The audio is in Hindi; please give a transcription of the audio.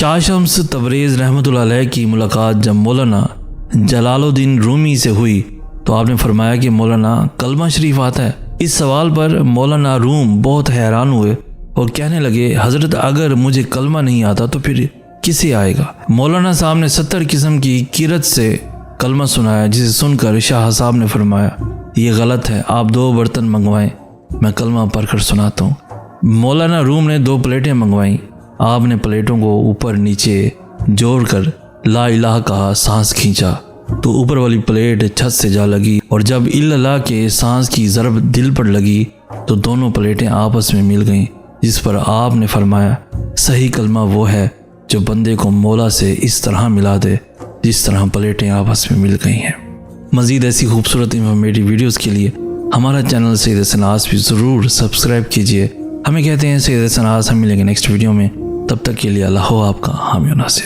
शाह शम्स तबरेज़ रहमतुल्लाह अलैह की मुलाकात जब मौलाना जलालुद्दीन रूमी से हुई तो आपने फरमाया कि मौलाना कलमा शरीफ आता है। इस सवाल पर मौलाना रूम बहुत हैरान हुए और कहने लगे, हज़रत अगर मुझे कलमा नहीं आता तो फिर किसे आएगा। मौलाना साहब ने 70 किस्म की किरत से कलमा सुनाया, जिसे सुनकर शाह साहब ने फरमाया, ये गलत है, आप 2 बर्तन मंगवाएं, मैं कलमा पढ़कर सुनाता हूँ। मौलाना रूम ने 2 प्लेटें मंगवाईं। आपने प्लेटों को ऊपर नीचे जोड़कर ला इलाहा कहा, सांस खींचा तो ऊपर वाली प्लेट छत से जा लगी और जब इल्लल्लाह के सांस की ज़रब दिल पर लगी तो दोनों प्लेटें आपस में मिल गईं, जिस पर आपने फरमाया, सही कलमा वो है जो बंदे को मौला से इस तरह मिला दे जिस तरह प्लेटें आपस में मिल गई हैं। मज़ीद ऐसी खूबसूरत इंफॉर्मेटिव वीडियोस के लिए हमारा चैनल सैयद हसन आस भी ज़रूर सब्सक्राइब कीजिए। हमें कहते हैं सैयद हसन आस। हम मिलेंगे नेक्स्ट वीडियो में, तब तक के लिए अल्लाह आपका हामी नासिर।